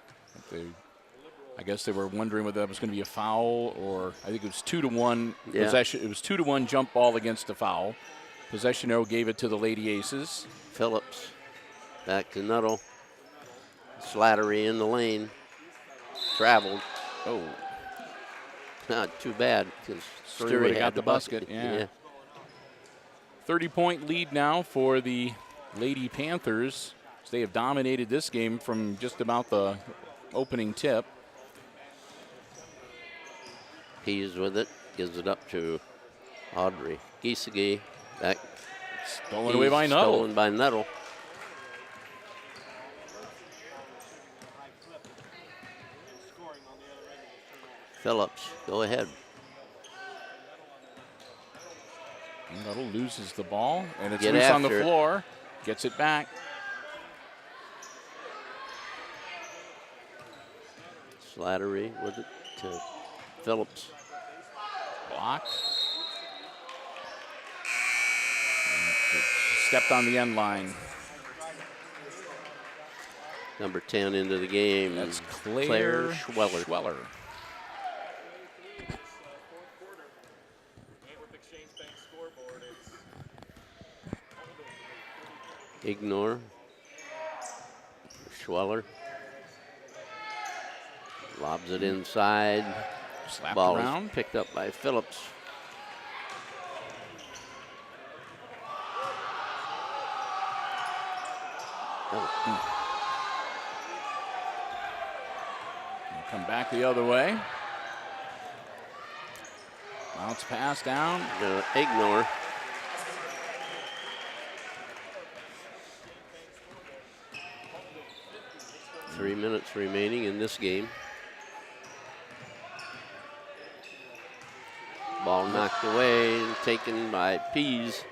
I guess they were wondering whether that was going to be a foul or I think it was 2-1 Yeah. possession. It was 2-1 jump ball against a foul. Possession arrow gave it to the Lady Aces. Phillips back to Nuttall. Slattery in the lane. Traveled. Oh. Not too bad because Story got the basket. Yeah. 30-point lead now for the Lady Panthers. They have dominated this game from just about the opening tip. Pease with it. Gives it up to Audrey Giesecke. Back. Stolen away by Nuttall. Stolen by Nuttall. Phillips, go ahead. Nuttall loses the ball, and it's Get loose on the after it. floor. Gets it back. Slattery with it to Phillips. Blocked. And stepped on the end line. Number 10 into the game. That's Claire Schweller. Ignore. Schweller. Lobs it inside. Slapped Ball around. is picked up by Phillips. Come back the other way. Bounce pass down. Ignore. Three minutes remaining in this game. Ball knocked away, taken by Pease.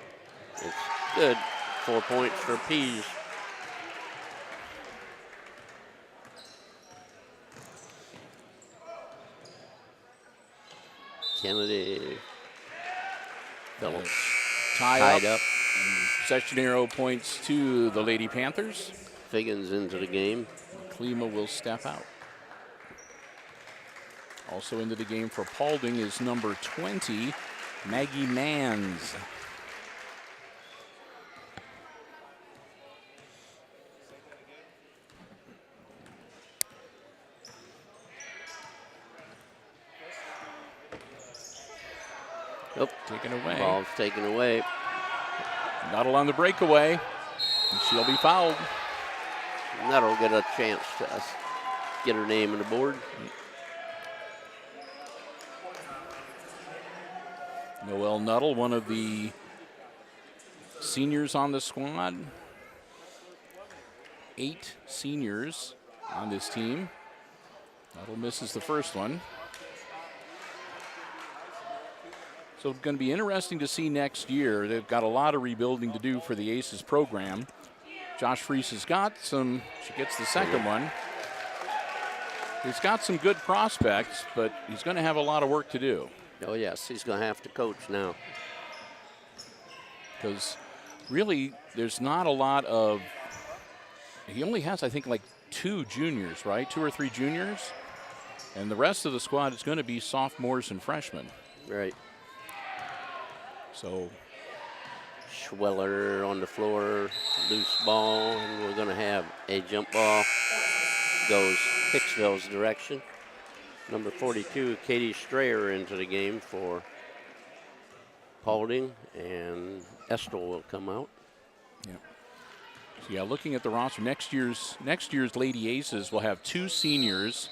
It's good. 4 points for Pease. Kennedy. Phillips Tied up. Possession arrow points to the Lady Panthers. Figgins into the game. Klima will step out. Also into the game for Paulding is number 20, Maggie Manns. Oh, taken away. Ball's taken away. Nuttall on the breakaway, and she'll be fouled. Nuttall get a chance to get her name on the board. Noelle Nuttall, one of the seniors on the squad. 8 seniors on this team. Nuttall misses the first one. So it's going to be interesting to see next year. They've got a lot of rebuilding to do for the Aces program. Josh Freese has got some, she gets the second one. He's got some good prospects, but he's going to have a lot of work to do. Oh, yes, he's going to have to coach now. Because really, there's not a lot of, he only has, I think, like 2 juniors, right? 2 or 3 juniors. And the rest of the squad is going to be sophomores and freshmen. Right. So Schweller on the floor, loose ball, and we're going to have a jump ball. Goes Hicksville's direction. Number 42, Katie Strayer into the game for Paulding, and Estel will come out. Yeah. So yeah, looking at the roster, next year's Lady Aces will have 2 seniors,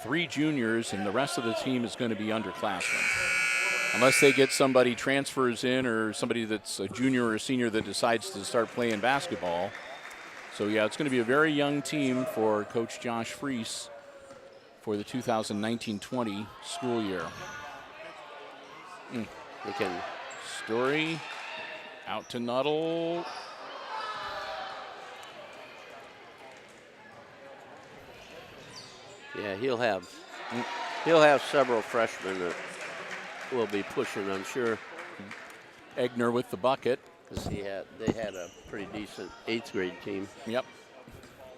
3 juniors, and the rest of the team is going to be underclassmen. Unless they get somebody transfers in or somebody that's a junior or a senior that decides to start playing basketball. So yeah, it's going to be a very young team for Coach Josh Freese for the 2019-20 school year. They can Story out to Nuttall. Yeah, he'll have several freshmen that will be pushing, I'm sure. Egner with the bucket. Because they had a pretty decent 8th grade team. Yep.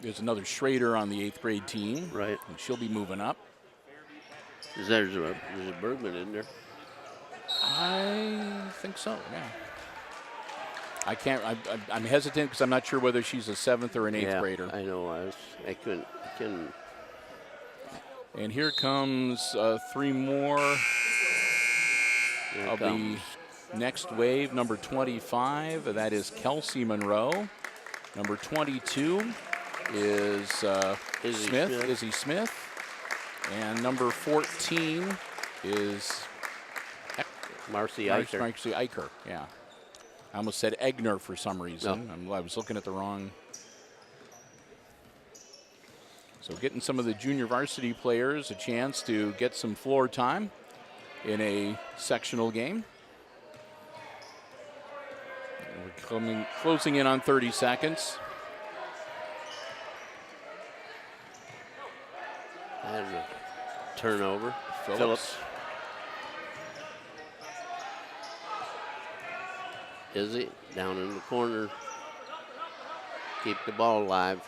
There's another Schrader on the 8th grade team. Right. And she'll be moving up. There's a Bergman in there. I think so, yeah. I can't, I'm hesitant because I'm not sure whether she's a 7th or an 8th grader. I know, I couldn't. And here comes 3 more of the next wave. Number 25, that is Kelsey Monroe. Number 22 is Izzy Smith. And number 14 is Marcy Eicher. Marcy Eicher, yeah. I almost said Egner for some reason. No. I was looking at the wrong. So getting some of the junior varsity players a chance to get some floor time in a sectional game. We're closing in on 30 seconds. Has a turnover. Phillips. Izzy down in the corner. Keep the ball alive.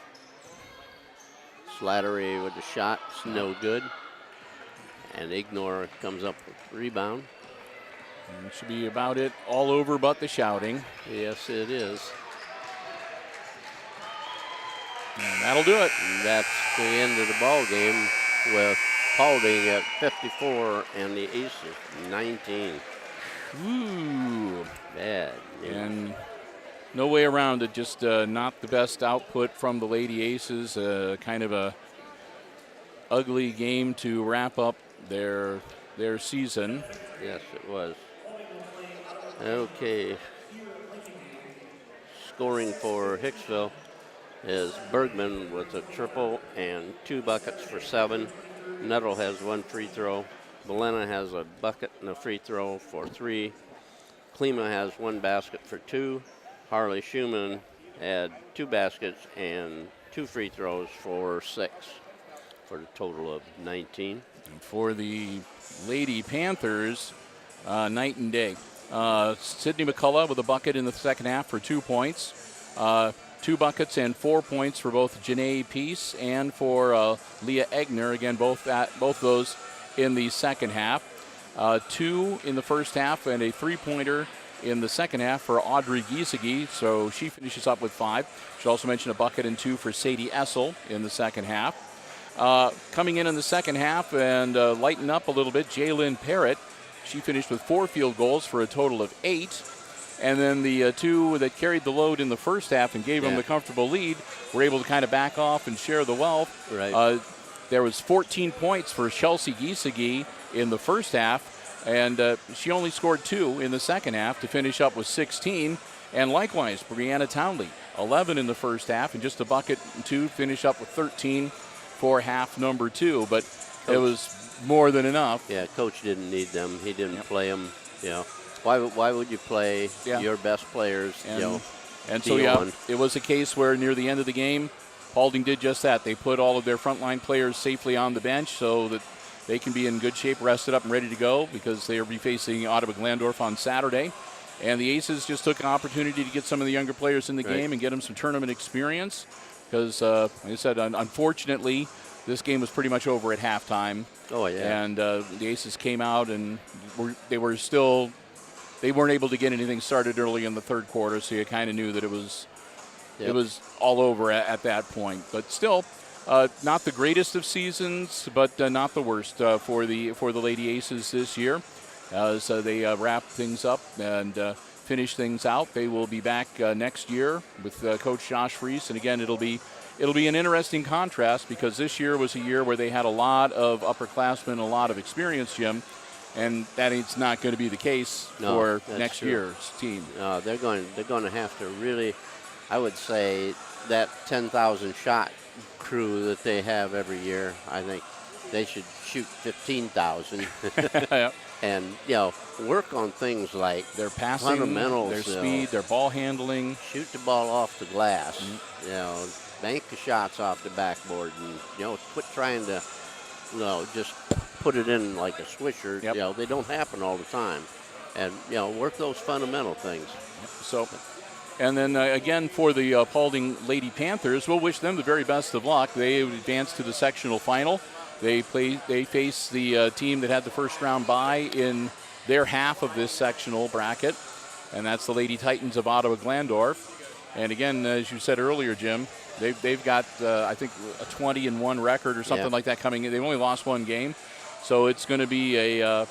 Slattery with the shot. It's no good. And Ignore comes up with the rebound. And it should be about it all over but the shouting. Yes, it is. And that'll do it. And that's the end of the ball game with Paulding at 54 and the Aces 19. Ooh. Bad. And no way around it. Just not the best output from the Lady Aces. Kind of a ugly game to wrap up their season. Yes, it was. Okay. Scoring for Hicksville is Bergman with a triple and 2 buckets for 7. Nettle has 1 free throw. Belena has a bucket and a free throw for 3. Klima has 1 basket for 2. Harley Schumann had 2 baskets and 2 free throws for 6, for a total of 19. And for the Lady Panthers, night and day. Sydney McCullough with a bucket in the second half for 2 points. 2 buckets and 4 points for both Janae Peace and for Leah Egner. Again, both those in the second half. 2 in the first half and a 3-pointer in the second half for Audrey Giesecke, so she finishes up with 5. Should also mention a bucket and 2 for Sadie Essel in the second half. Coming in the second half and lighten up a little bit, Jaylyn Parrott. She finished with 4 field goals for a total of 8. And then the 2 that carried the load in the first half and gave them the comfortable lead were able to kind of back off and share the wealth. Right. There was 14 points for Chelsea Giesecke in the first half, and she only scored 2 in the second half to finish up with 16. And likewise, Brianna Townley, 11 in the first half and just a bucket and 2, finish up with 13 for half number 2. But it was more than enough. Yeah, Coach didn't need them. He didn't play them. You know, why would you play your best players? And so it was a case where near the end of the game, Paulding did just that. They put all of their frontline players safely on the bench so that they can be in good shape, rested up, and ready to go because they will be facing Ottawa Glandorf on Saturday. And the Aces just took an opportunity to get some of the younger players in the game and get them some tournament experience because, like I said, unfortunately, this game was pretty much over at halftime. Oh, yeah. And the Aces came out and they weren't able to get anything started early in the third quarter, so you kind of knew that it was all over at that point. But still, not the greatest of seasons, but not the worst for the Lady Aces this year. So they wrap things up and finish things out. They will be back next year with Coach Josh Fries, and again, it'll be an interesting contrast because this year was a year where they had a lot of upperclassmen, a lot of experience, Jim. And that is not going to be the case for next year's team. No, they're going to have to really, I would say, that 10,000 shot crew that they have every year, I think they should shoot 15,000. And, work on things like their passing, fundamentals, their speed, their ball handling. Shoot the ball off the glass, bank the shots off the backboard, and, quit trying to, just put it in like a swisher. They don't happen all the time. And, work those fundamental things. So, and then again for the Paulding Lady Panthers, we'll wish them the very best of luck. They advanced to the sectional final. They face the team that had the first round bye in their half of this sectional bracket, and that's the Lady Titans of Ottawa Glandorf. And again, as you said earlier, Jim, they've got I think a 20-1 record or something like that coming in. They've only lost 1 game. So it's going to be a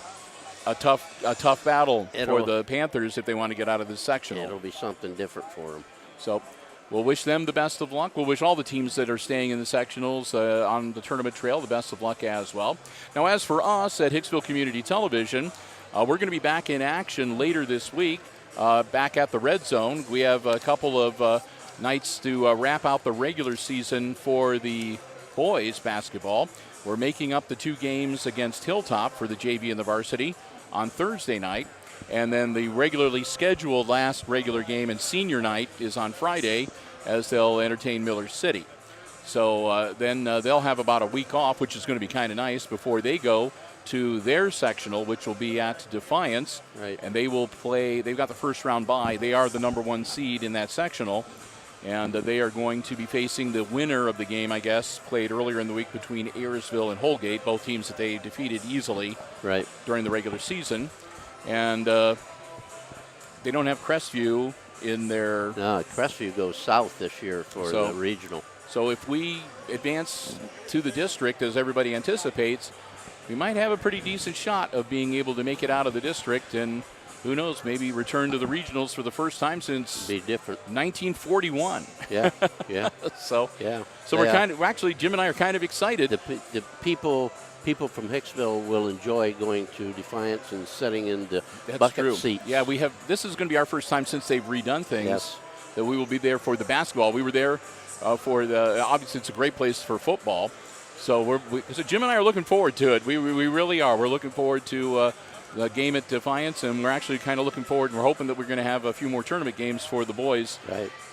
tough battle for the Panthers if they want to get out of this sectional. It'll be something different for them. So we'll wish them the best of luck. We'll wish all the teams that are staying in the sectionals on the tournament trail the best of luck as well. Now, as for us at Hicksville Community Television, we're going to be back in action later this week, back at the Red Zone. We have a couple of nights to wrap out the regular season for the boys basketball. We're making up the 2 games against Hilltop for the JV and the varsity on Thursday night. And then the regularly scheduled last regular game and senior night is on Friday as they'll entertain Miller City. So then they'll have about a week off, which is going to be kind of nice, before they go to their sectional, which will be at Defiance. Right. And they will play, they've got the first round bye. They are the number 1 seed in that sectional. And they are going to be facing the winner of the game, I guess, played earlier in the week between Ayersville and Holgate, both teams that they defeated easily during the regular season. And they don't have Crestview in their... No, Crestview goes south this year for the regional. So if we advance to the district, as everybody anticipates, we might have a pretty decent shot of being able to make it out of the district and, who knows, maybe return to the regionals for the first time since be different 1941. Yeah. So So we're actually, Jim and I are kind of excited. The people from Hicksville will enjoy going to Defiance and sitting in the bucket seats. Yeah, this is going to be our first time since they've redone things. Yes. That we will be there for the basketball. We were there for obviously it's a great place for football. So so Jim and I are looking forward to it. We really are. We're looking forward to the game at Defiance, and we're actually kind of looking forward, and we're hoping that we're going to have a few more tournament games for the boys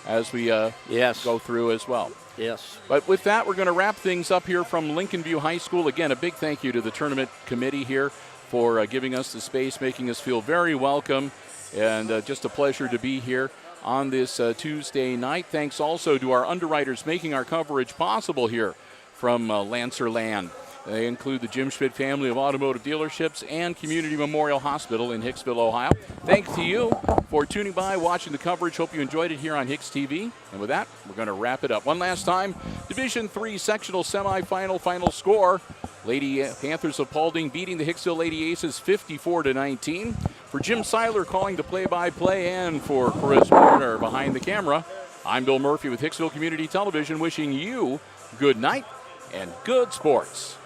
as we go through as well. Yes. But with that, we're going to wrap things up here from Lincolnview High School. Again, a big thank you to the tournament committee here for giving us the space, making us feel very welcome, and just a pleasure to be here on this Tuesday night. Thanks also to our underwriters making our coverage possible here from Lancer Land. They include the Jim Schmidt family of automotive dealerships and Community Memorial Hospital in Hicksville, Ohio. Thanks to you for tuning by, watching the coverage. Hope you enjoyed it here on HIX-TV. And with that, we're going to wrap it up. One last time, Division III sectional semifinal final score. Lady Panthers of Paulding beating the Hicksville Lady Aces 54-19. For Jim Seiler calling the play-by-play and for Chris Warner behind the camera, I'm Bill Murphy with Hicksville Community Television wishing you good night and good sports.